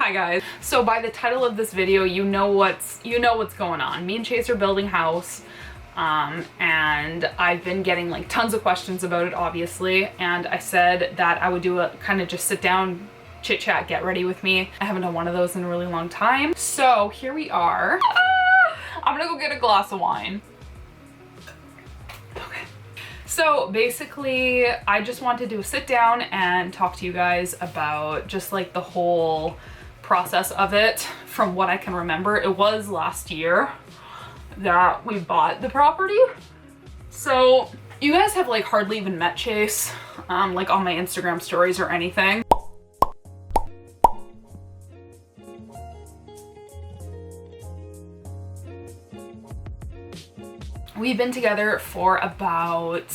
Hi guys. So by the title of this video, you know what's going on. Me and Chase are building a house, and I've been getting like tons of questions about it, obviously, and I said that I would do a kind of just sit down, chit chat, get ready with me. I haven't done one of those in a really long time. So here we are. I'm gonna go get a glass of wine. Okay. So basically, I just wanted to sit down and talk to you guys about just like the whole process of it from what I can remember. It was last year that we bought the property. So you guys have like hardly even met Chase, like on my Instagram stories or anything. We've been together for about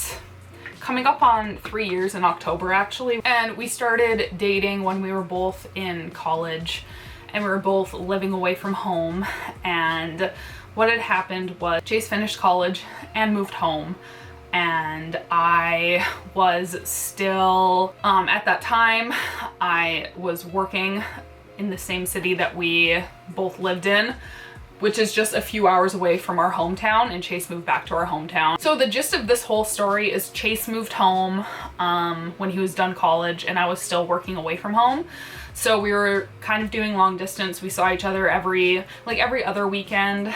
coming up on 3 years in October, actually. And we started dating when we were both in college and we were both living away from home. And what had happened was Chase finished college and moved home. And I was still, at that time, I was working in the same city that we both lived in, which is just a few hours away from our hometown, and Chase moved back to our hometown. So the gist of this whole story is Chase moved home when he was done college, and I was still working away from home. So we were kind of doing long distance. We saw each other every other weekend.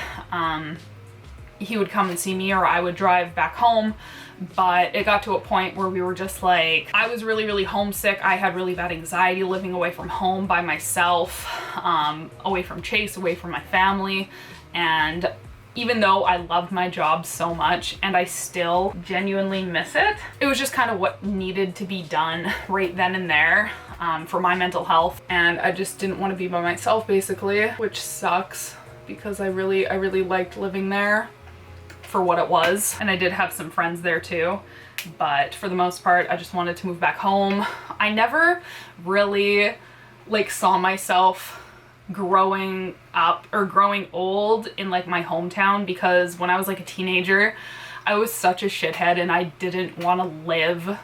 He would come and see me, or I would drive back home. But it got to a point where we were just like, I was really, really homesick. I had really bad anxiety living away from home by myself, away from Chase, away from my family. And even though I loved my job so much and I still genuinely miss it, it was just kind of what needed to be done right then and there, for my mental health. And I just didn't want to be by myself, basically, which sucks because I really liked living there for what it was. And I did have some friends there too, but for the most part, I just wanted to move back home. I never really like saw myself growing up or growing old in like my hometown, because when I was like a teenager, I was such a shithead and I didn't want to live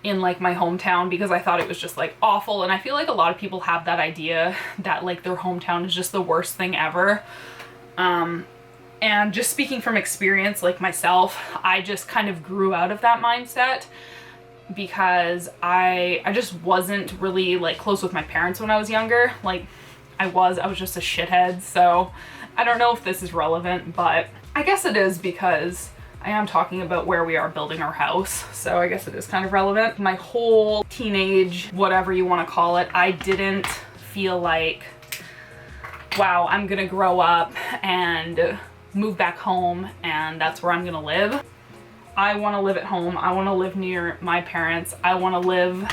in like my hometown because I thought it was just like awful. And I feel like a lot of people have that idea that like their hometown is just the worst thing ever. And just speaking from experience, like myself, I just kind of grew out of that mindset because I just wasn't really like close with my parents when I was younger. Like I was just a shithead. So I don't know if this is relevant, but I guess it is because I am talking about where we are building our house. So I guess it is kind of relevant. My whole teenage, whatever you want to call it, I didn't feel like, wow, I'm gonna grow up and move back home and that's where I'm gonna live. I want to live at home. I want to live near my parents. I want to live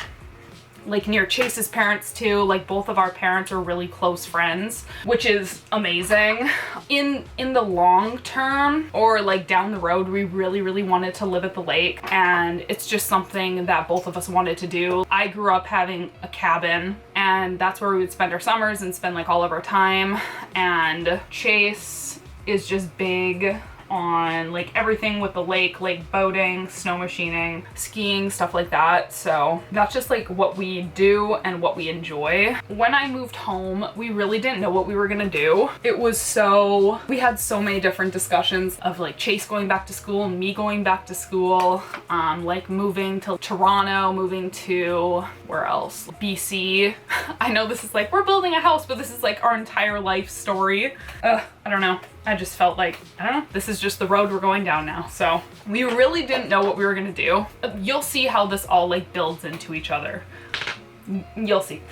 like near Chase's parents too. Like both of our parents are really close friends, which is amazing. In the long term, or like down the road, we really wanted to live at the lake, and it's just something that both of us wanted to do. I grew up having a cabin, and that's where we would spend our summers and spend like all of our time. And Chase is just big on like everything with the lake, like boating, snow machining, skiing, stuff like that. So that's just like what we do and what we enjoy. When I moved home, we really didn't know what we were gonna do. We had so many different discussions of like Chase going back to school and me going back to school, like moving to Toronto, moving to where else? BC. I know this is like, we're building a house, but this is like our entire life story. I don't know. I just felt like, I don't know, this is just the road we're going down now. So we really didn't know what we were gonna do. You'll see how this all like builds into each other. You'll see.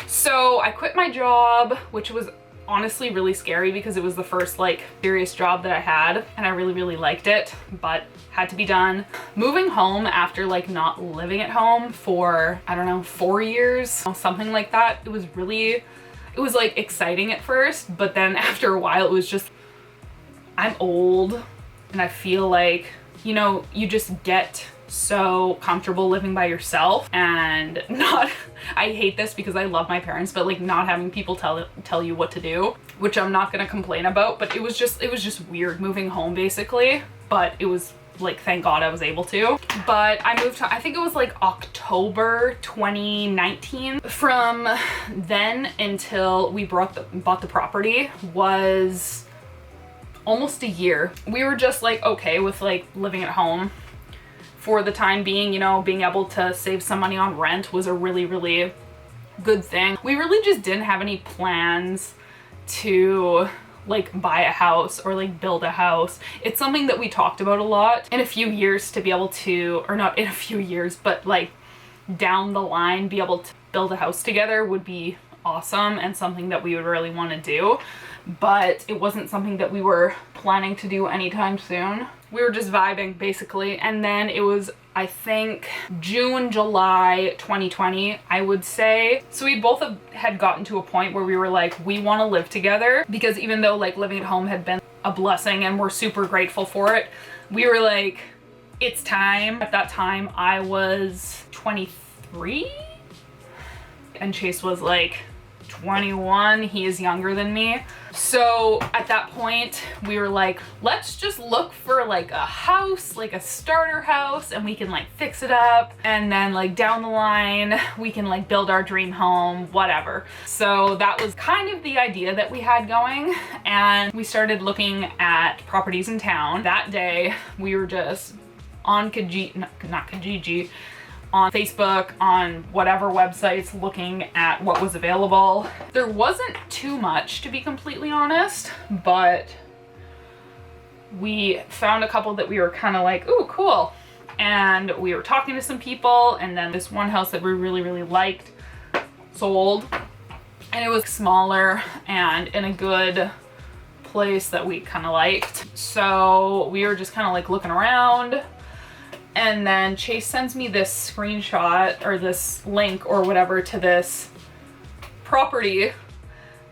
So I quit my job, which was honestly really scary because it was the first like serious job that I had, and I really liked it, but had to be done. Moving home after like not living at home for, I don't know, 4 years, something like that. It was like exciting at first, but then after a while it was just, I'm old and I feel like, you know, you just get so comfortable living by yourself and not, I hate this because I love my parents, but like not having people tell you what to do, which I'm not gonna complain about, but it was just weird moving home basically, but it was like, thank God I was able to. But I moved to, I think it was like October 2019. From then until we bought the property was almost a year. We were just like okay with like living at home for the time being, you know, being able to save some money on rent was a really, really good thing. We really just didn't have any plans to like buy a house or like build a house. It's something that we talked about a lot in a few years to be able to, or not in a few years, but like down the line, be able to build a house together would be awesome and something that we would really want to do. But it wasn't something that we were planning to do anytime soon. We were just vibing basically. And then it was, I think, June, July 2020, I would say. So we both had gotten to a point where we were like, we want to live together, because even though like living at home had been a blessing and we're super grateful for it, we were like, it's time. At that time I was 23 and Chase was like 21. He is younger than me. So at that point we were like, let's just look for like a house, like a starter house, and we can like fix it up, and then like down the line we can like build our dream home, whatever. So that was kind of the idea that we had going, and we started looking at properties in town. That day we were just on Kijiji, on Facebook, on whatever websites, looking at what was available. There wasn't too much, to be completely honest, but we found a couple that we were kind of like, ooh, cool. And we were talking to some people, and then this one house that we really, really liked sold, and it was smaller and in a good place that we kind of liked. So we were just kind of like looking around. And then Chase sends me this screenshot or this link or whatever to this property.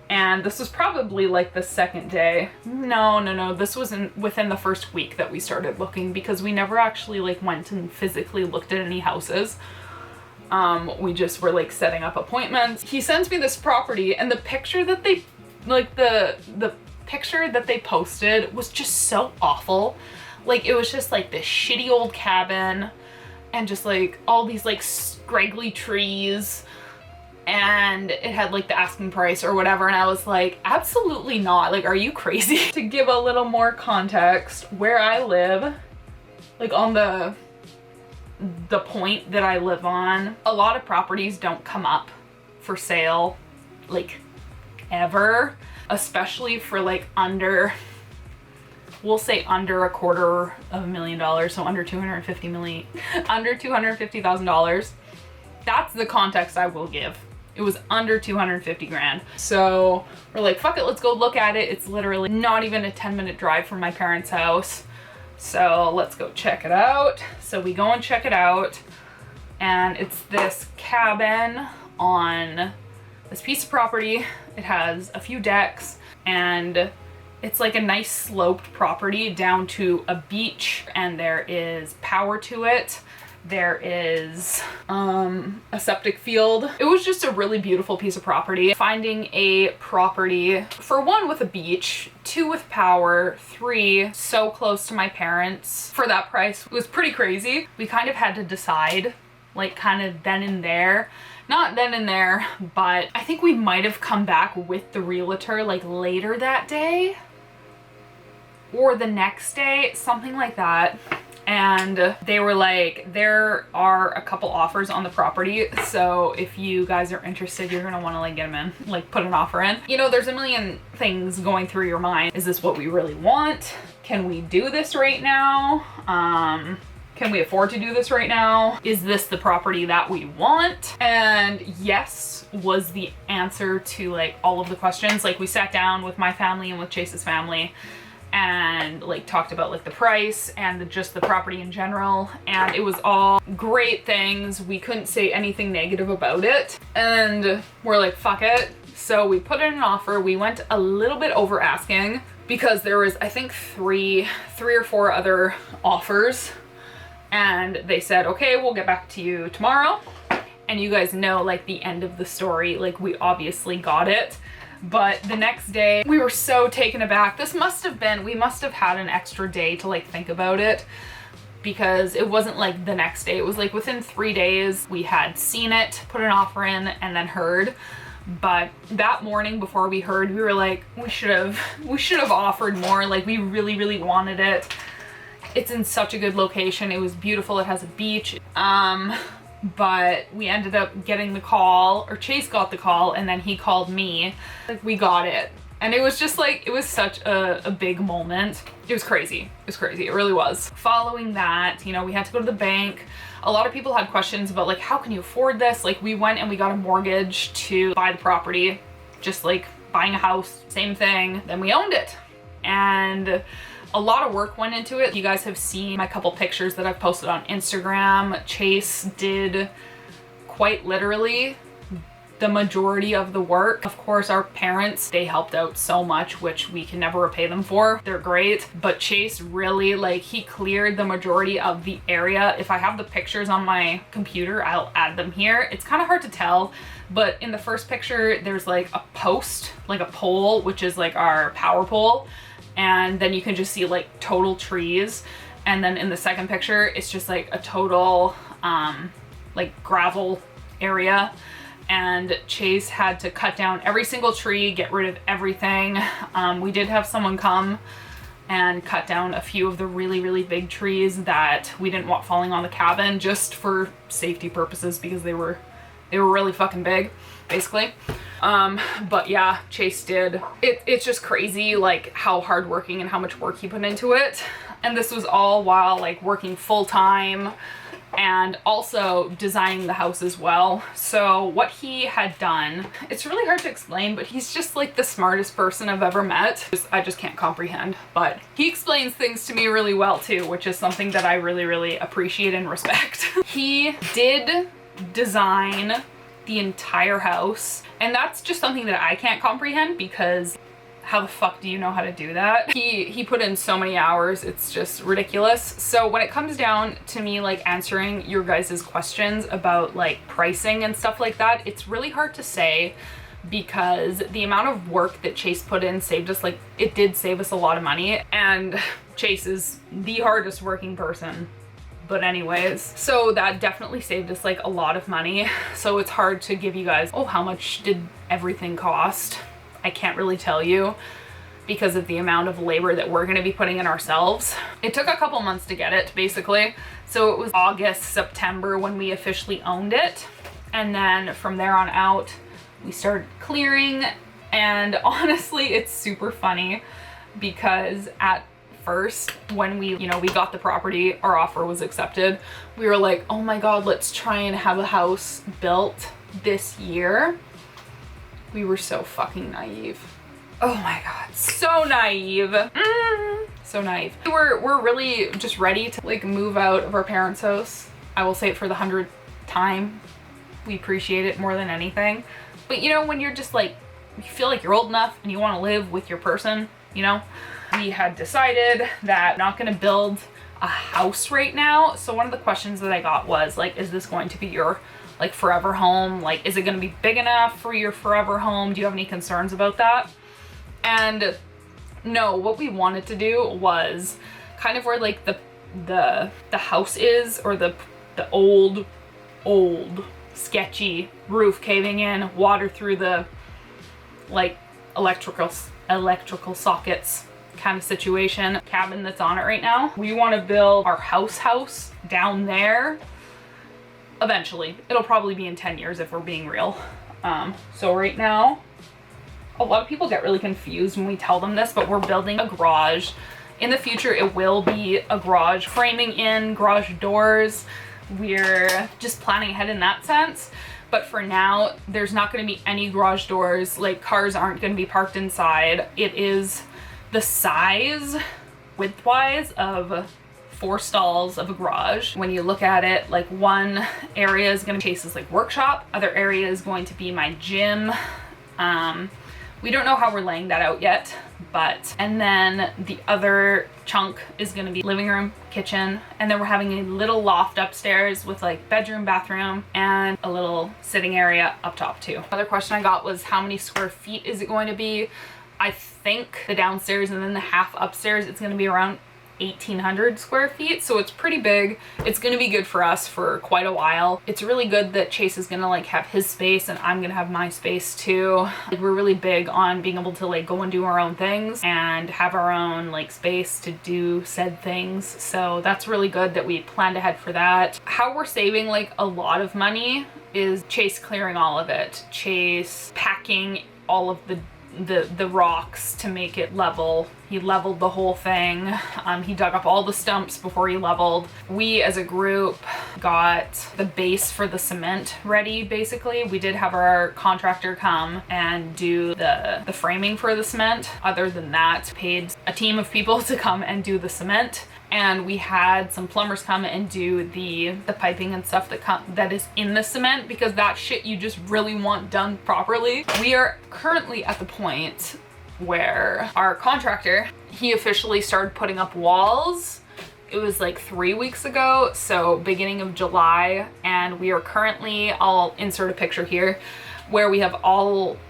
And this was probably like the second day. No. This was within the first week that we started looking, because we never actually like went and physically looked at any houses. We just were like setting up appointments. He sends me this property, and the picture that they, like the picture that they posted was just so awful. Like, it was just like this shitty old cabin and just like all these like scraggly trees, and it had like the asking price or whatever, and I was like, absolutely not. Like, are you crazy? To give a little more context, where I live, like on the point that I live on, a lot of properties don't come up for sale like ever, especially for like under, we'll say under $250,000, so under $250,000. That's the context I will give. It was under 250 grand. So we're like, fuck it, let's go look at it. It's literally not even a 10-minute drive from my parents' house. So let's go check it out. So we go and check it out, and it's this cabin on this piece of property. It has a few decks, and it's like a nice sloped property down to a beach, and there is power to it. There is a septic field. It was just a really beautiful piece of property. Finding a property, for one, with a beach, 2 with power, 3 so close to my parents for that price was pretty crazy. We kind of had to decide, like, kind of then and there. Not then and there, but I think we might have come back with the realtor like later that day or the next day, something like that. And they were like, there are a couple offers on the property, so if you guys are interested, you're gonna wanna like get them in, like put an offer in. You know, there's a million things going through your mind. Is this what we really want? Can we do this right now? Can we afford to do this right now? Is this the property that we want? And yes was the answer to like all of the questions. Like, we sat down with my family and with Chase's family and like talked about like the price and just the property in general, and it was all great things. We couldn't say anything negative about it, and we're like, fuck it. So we put in an offer. We went a little bit over asking because there was, I think, three or four other offers, and they said, okay, we'll get back to you tomorrow. And you guys know like the end of the story, like we obviously got it. But the next day we were so taken aback. We must have had an extra day to like think about it. because it wasn't like the next day. It was like within 3 days we had seen it, put an offer in, and then heard. But that morning before we heard, we were like, we should have offered more. Like, we really wanted it. It's in such a good location. It was beautiful. It has a beach. But we ended up getting the call, or Chase got the call, and then he called me. Like, we got it. And it was just like, it was such a big moment. It was crazy. It was crazy. It really was. Following that, you know, we had to go to the bank. A lot of people had questions about like, how can you afford this? Like, we went and we got a mortgage to buy the property, just like buying a house, same thing. Then we owned it. And a lot of work went into it. You guys have seen my couple pictures that I've posted on Instagram. Chase did quite literally the majority of the work. Of course, our parents, they helped out so much, which we can never repay them for. They're great. But Chase really, like, he cleared the majority of the area. If I have the pictures on my computer, I'll add them here. It's kind of hard to tell, but in the first picture, there's like a post, like a pole, which is like our power pole. And then you can just see like total trees. And then in the second picture, it's just like a total like gravel area. And Chase had to cut down every single tree, get rid of everything. We did have someone come and cut down a few of the really big trees that we didn't want falling on the cabin, just for safety purposes, because they were really fucking big, basically. But yeah, Chase did. It's just crazy, like, how hardworking and how much work he put into it. And this was all while like working full time and also designing the house as well. So what he had done, it's really hard to explain, but he's just like the smartest person I've ever met. I just can't comprehend, but he explains things to me really well too, which is something that I really appreciate and respect. He did design the entire house, and that's just something that I can't comprehend, because how the fuck do you know how to do that? He put in so many hours, it's just ridiculous. So when it comes down to me like answering your guys' questions about like pricing and stuff like that, it's really hard to say, because the amount of work that Chase put in saved us, like, it did save us a lot of money, and Chase is the hardest working person. But anyways, so that definitely saved us like a lot of money. So it's hard to give you guys, oh, how much did everything cost? I can't really tell you, because of the amount of labor that we're going to be putting in ourselves. It took a couple months to get it, basically. So it was August, September when we officially owned it. And then from there on out, we started clearing. And honestly, it's super funny, because at first, when we got the property, our offer was accepted. We were like, oh my God, let's try and have a house built this year. We were so fucking naive. Oh my God, so naive. So naive. We're really just ready to like move out of our parents' house. I will say it for the 100th time. We appreciate it more than anything. But you know, when you're just like, you feel like you're old enough and you want to live with your person, you know? We had decided that we're not gonna build a house right now. So one of the questions that I got was like, is this going to be your like forever home? Like, is it going to be big enough for your forever home? Do you have any concerns about that? And no, what we wanted to do was kind of where like the house is, or the old sketchy roof caving in, water through the like electrical sockets kind of situation, cabin that's on it right now. We want to build our house down there. Eventually, it'll probably be in 10 years if we're being real. So right now, a lot of people get really confused when we tell them this, but we're building a garage. In the future, it will be a garage, framing in, garage doors. We're just planning ahead in that sense. But for now, there's not going to be any garage doors. Like, cars aren't going to be parked inside. It is the size, width-wise, of 4 stalls of a garage. When you look at it, like, one area is going to be Chase's like workshop, other area is going to be my gym. We don't know how we're laying that out yet, but, and then the other chunk is going to be living room, kitchen, and then we're having a little loft upstairs with like bedroom, bathroom, and a little sitting area up top too. Another question I got was, how many square feet is it going to be? I think the downstairs and then the half upstairs, it's going to be around 1,800 square feet, so it's pretty big. It's gonna be good for us for quite a while. It's really good that Chase is gonna like have his space and I'm gonna have my space too. Like, we're really big on being able to like go and do our own things and have our own like space to do said things. So that's really good that we planned ahead for that. How we're saving like a lot of money is Chase clearing all of it. Chase packing all of the rocks to make it level. He leveled the whole thing. He dug up all the stumps before he leveled. We as a group got the base for the cement ready, basically. We did have our contractor come and do the framing for the cement. Other than that, paid a team of people to come and do the cement. And we had some plumbers come and do the piping and stuff that is in the cement, because that shit you just really want done properly. We are currently at the point where our contractor, he officially started putting up walls. It was like 3 weeks ago, so beginning of July, and we are currently, I'll insert a picture here, where we have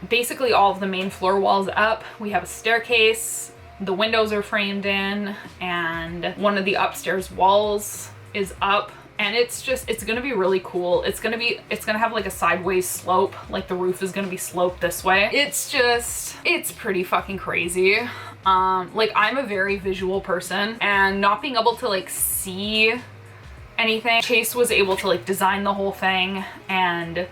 basically all of the main floor walls up. We have a staircase, the windows are framed in, and one of the upstairs walls is up, and it's gonna be really cool. It's gonna have like a sideways slope, like the roof is gonna be sloped this way. It's pretty fucking crazy. Like, I'm a very visual person, and not being able to like see anything, Chase was able to like design the whole thing, and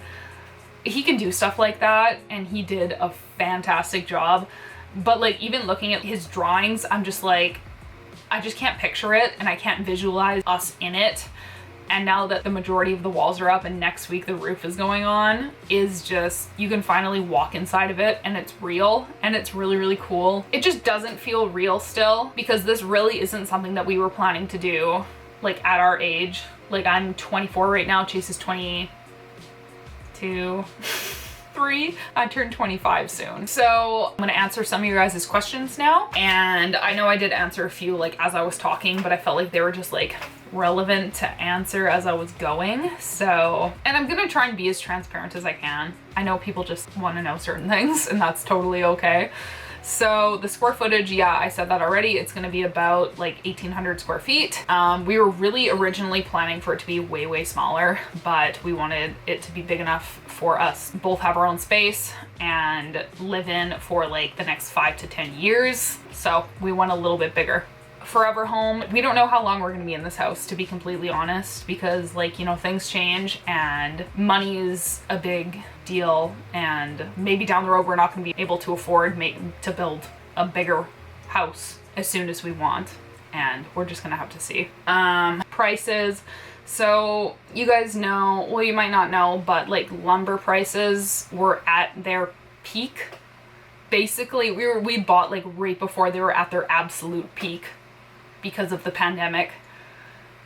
he can do stuff like that, and he did a fantastic job. But like, even looking at his drawings, I'm just like, I just can't picture it, and I can't visualize us in it. And now that the majority of the walls are up and next week the roof is going on, is just, you can finally walk inside of it and it's real, and it's really, really cool. It just doesn't feel real still, because this really isn't something that we were planning to do like at our age. Like, I'm 24 right now, Chase is 22. I turned 25 soon. So I'm gonna answer some of your guys' questions now. And I know I did answer a few like as I was talking, but I felt like they were just like relevant to answer as I was going. So, and I'm gonna try and be as transparent as I can. I know people just wanna know certain things, and that's totally okay. So the square footage, yeah, I said that already. It's gonna be about like 1,800 square feet. We were really originally planning for it to be way, way smaller, but we wanted it to be big enough for us both have our own space and live in for like the next 5 to 10 years. So we went a little bit bigger. Forever home, we don't know how long we're gonna be in this house, to be completely honest, because like, you know, things change and money is a big deal, and maybe down the road we're not gonna be able to afford to build a bigger house as soon as we want, and we're just gonna have to see. Prices, so you guys know, well, you might not know, but like lumber prices were at their peak. Basically, we bought like right before they were at their absolute peak because of the pandemic.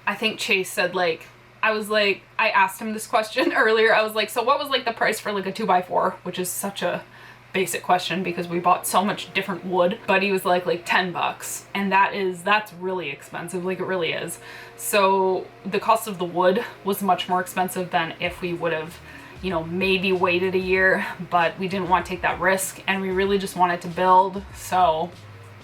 I think Chase said like, I asked him this question earlier. I was like, so what was like the price for like a 2x4, which is such a basic question because we bought so much different wood, but he was like $10, and that's really expensive. Like, it really is. So the cost of the wood was much more expensive than if we would have, you know, maybe waited a year, but we didn't want to take that risk, and we really just wanted to build, so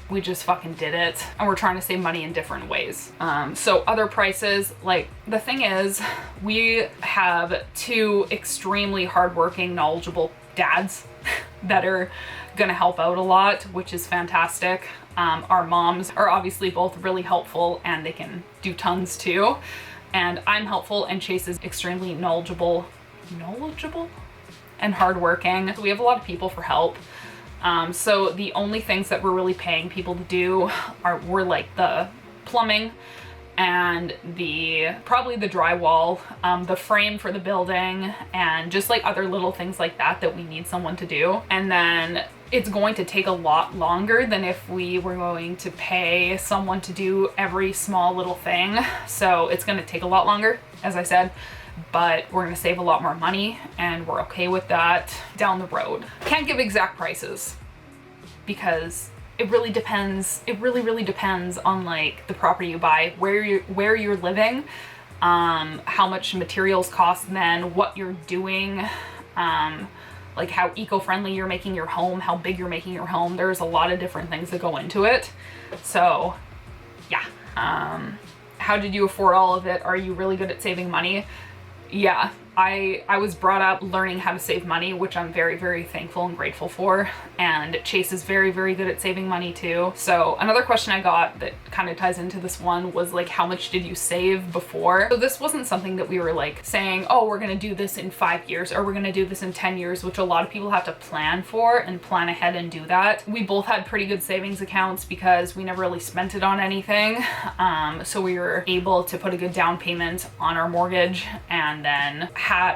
we just fucking did it, and we're trying to save money in different ways. So other prices, like, the thing is, we have 2 extremely hardworking, knowledgeable dads that are gonna help out a lot, which is fantastic. Our moms are obviously both really helpful, and they can do tons too. And I'm helpful, and Chase is extremely knowledgeable and hardworking. So we have a lot of people for help. So the only things that we're really paying people to do were like the plumbing and probably the drywall, the frame for the building, and just like other little things like that we need someone to do. And then it's going to take a lot longer than if we were going to pay someone to do every small little thing. So it's going to take a lot longer, as I said, but we're going to save a lot more money, and we're okay with that down the road. Can't give exact prices because it really depends. It really depends on like the property you buy, where you're living, how much materials cost, then what you're doing, like how eco-friendly you're making your home, how big you're making your home. There's a lot of different things that go into it. So yeah. How did you afford all of it? Are you really good at saving money? Yeah, I was brought up learning how to save money, which I'm very, very thankful and grateful for. And Chase is very, very good at saving money too. So another question I got that kind of ties into this one was like, how much did you save before? So this wasn't something that we were like saying, oh, we're gonna do this in 5 years or we're gonna do this in 10 years, which a lot of people have to plan for and plan ahead and do that. We both had pretty good savings accounts because we never really spent it on anything. So we were able to put a good down payment on our mortgage, and then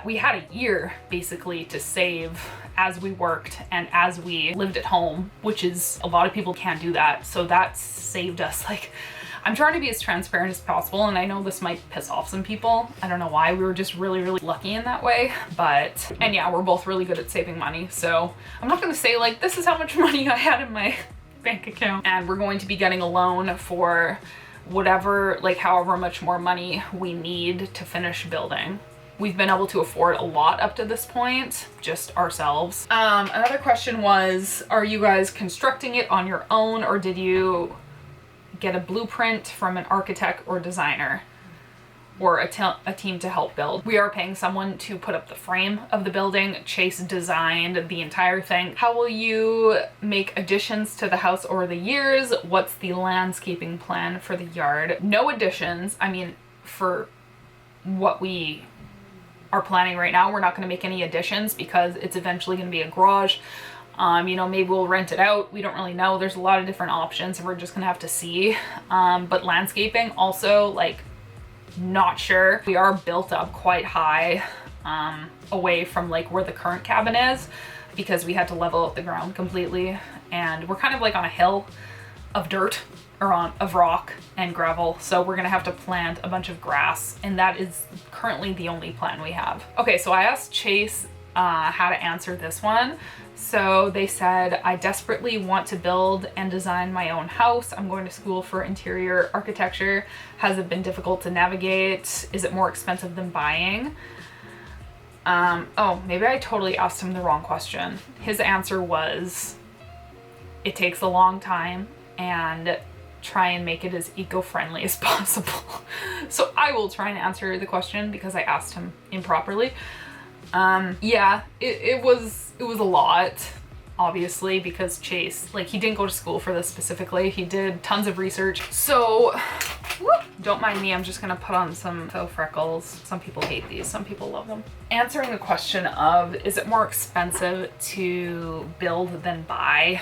we had a year basically to save as we worked and as we lived at home, which is, a lot of people can't do that. So that saved us. Like, I'm trying to be as transparent as possible, and I know this might piss off some people. I don't know why. We were just really, really lucky in that way. And yeah, we're both really good at saving money. So I'm not gonna say like, this is how much money I had in my bank account. And we're going to be getting a loan for whatever, like however much more money we need to finish building. We've been able to afford a lot up to this point, just ourselves. Another question was, are you guys constructing it on your own, or did you get a blueprint from an architect or designer, or a team to help build? We are paying someone to put up the frame of the building. Chase designed the entire thing. How will you make additions to the house over the years? What's the landscaping plan for the yard? No additions. I mean, for what we are planning right now, we're not going to make any additions because it's eventually going to be a garage. You know, maybe we'll rent it out. We don't really know. There's a lot of different options and we're just going to have to see. But landscaping also, like, not sure. We are built up quite high away from like where the current cabin is, because we had to level out the ground completely, and we're kind of like on a hill of dirt, or of rock and gravel, so we're gonna have to plant a bunch of grass, and that is currently the only plan we have. Okay, so I asked Chase how to answer this one. So they said, I desperately want to build and design my own house. I'm going to school for interior architecture. Has it been difficult to navigate? Is it more expensive than buying? Oh, maybe I totally asked him the wrong question. His answer was, it takes a long time, and try and make it as eco-friendly as possible. So I will try and answer the question because I asked him improperly. Yeah, it was a lot, obviously, because Chase, like, he didn't go to school for this specifically. He did tons of research. So, whoop, don't mind me, I'm just gonna put on some faux freckles. Some people hate these, some people love them. Answering the question of, is it more expensive to build than buy?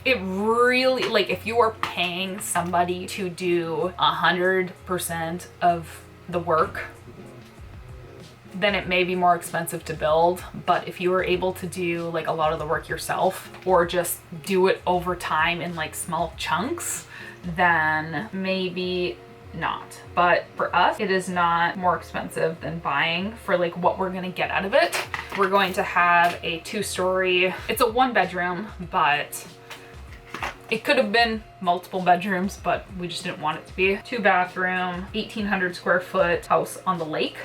It really, like, if you are paying somebody to do 100% of the work, then it may be more expensive to build. But if you are able to do like a lot of the work yourself, or just do it over time in like small chunks, then maybe not. But for us, it is not more expensive than buying for like what we're gonna get out of it. We're going to have a 2-story, it's a 1-bedroom, but it could have been multiple bedrooms, but we just didn't want it to be. 2-bathroom, 1,800 square foot house on the lake.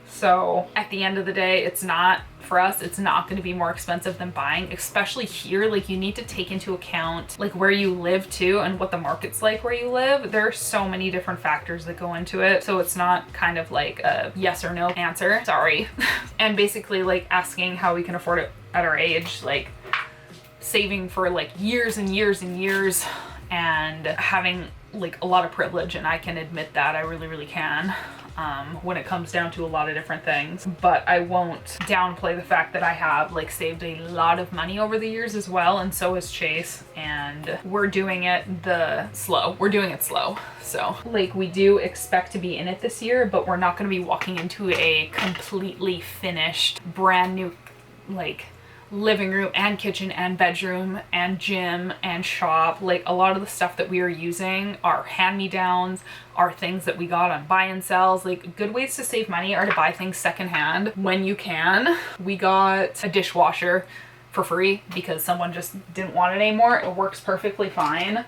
So at the end of the day, it's not, for us, it's not going to be more expensive than buying, especially here. Like, you need to take into account like where you live too, and what the market's like where you live. There are so many different factors that go into it. So it's not kind of like a yes or no answer, sorry. And basically like asking how we can afford it at our age, like saving for like years and years and years, and having like a lot of privilege, and I can admit that, I really, really can, when it comes down to a lot of different things. But I won't downplay the fact that I have like saved a lot of money over the years as well, and so has Chase, and we're doing it slow. So like, we do expect to be in it this year, but we're not going to be walking into a completely finished, brand new like living room and kitchen and bedroom and gym and shop. Like, a lot of the stuff that we are using are hand-me-downs, are things that we got on buy and sells. Like, good ways to save money are to buy things secondhand when you can. We got a dishwasher for free because someone just didn't want it anymore. It works perfectly fine,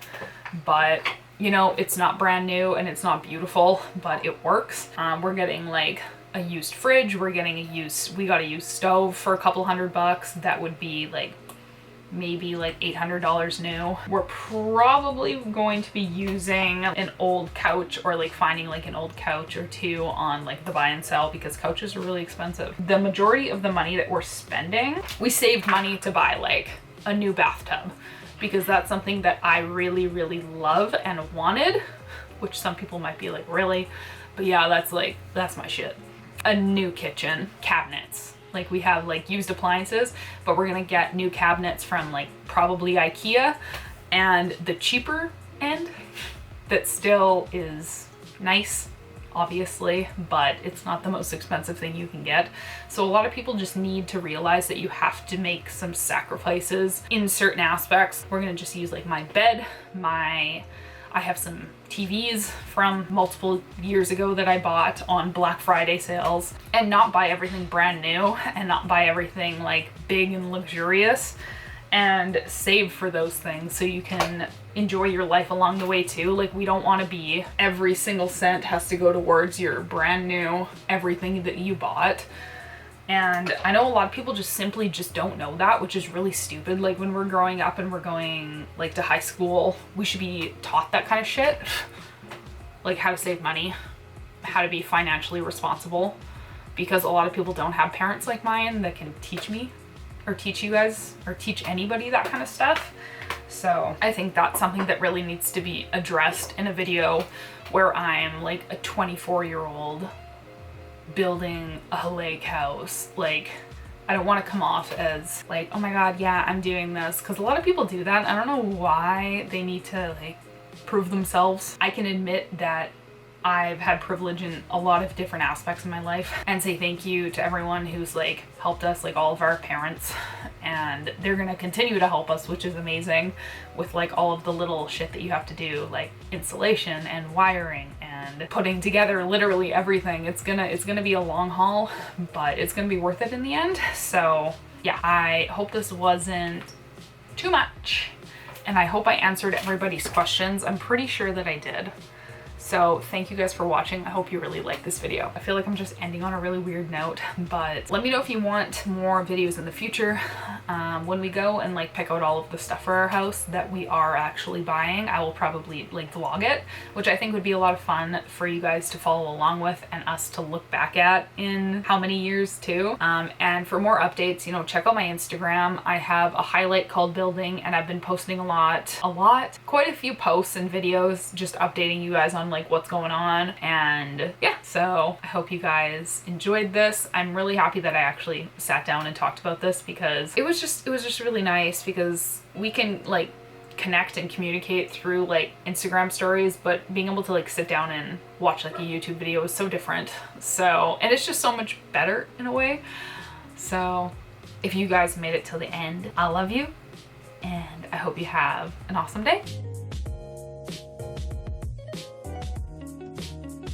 but you know, it's not brand new and it's not beautiful, but it works. We're getting like a used fridge, we got a used stove for a couple $100. That would be like maybe like $800 new. We're probably going to be using an old couch, or like finding like an old couch or two on like the buy and sell, because couches are really expensive. The majority of the money that we're spending, we saved money to buy like a new bathtub, because that's something that I really, really love and wanted, which some people might be like, really? But yeah, that's my shit. A new kitchen, cabinets. Like we have like used appliances, but we're gonna get new cabinets from like probably IKEA, and the cheaper end that still is nice, obviously, but it's not the most expensive thing you can get. So a lot of people just need to realize that you have to make some sacrifices in certain aspects. We're gonna just use like my bed, I have some TVs from multiple years ago that I bought on Black Friday sales, and not buy everything brand new and not buy everything like big and luxurious, and save for those things so you can enjoy your life along the way too. Like we don't want to be every single cent has to go towards your brand new everything that you bought. And I know a lot of people just simply just don't know that, which is really stupid. Like when we're growing up and we're going like to high school, we should be taught that kind of shit. Like how to save money, how to be financially responsible, because a lot of people don't have parents like mine that can teach me or teach you guys or teach anybody that kind of stuff. So I think that's something that really needs to be addressed in a video where I'm like a 24-year-old building a lake house. Like I don't want to come off as like, oh my god, yeah, I'm doing this, because a lot of people do that. I don't know why they need to like prove themselves. I can admit that I've had privilege in a lot of different aspects of my life, and say thank you to everyone who's like helped us, like all of our parents, and they're gonna continue to help us, which is amazing, with like all of the little shit that you have to do, like insulation and wiring and putting together literally everything. It's gonna be a long haul, but it's gonna be worth it in the end. So yeah, I hope this wasn't too much, and I hope I answered everybody's questions. I'm pretty sure that I did. So thank you guys for watching. I hope you really liked this video. I feel like I'm just ending on a really weird note, but let me know if you want more videos in the future. When we go and like pick out all of the stuff for our house that we are actually buying, I will probably like vlog it, which I think would be a lot of fun for you guys to follow along with and us to look back at in how many years too. And for more updates, you know, check out my Instagram. I have a highlight called building, and I've been posting quite a few posts and videos just updating you guys on like what's going on. And yeah, so I hope you guys enjoyed this. I'm really happy that I actually sat down and talked about this, because it was just really nice, because we can like connect and communicate through like Instagram stories, but being able to like sit down and watch like a YouTube video is so different. So, and it's just so much better in a way. So if you guys made it till the end, I love you, and I hope you have an awesome day.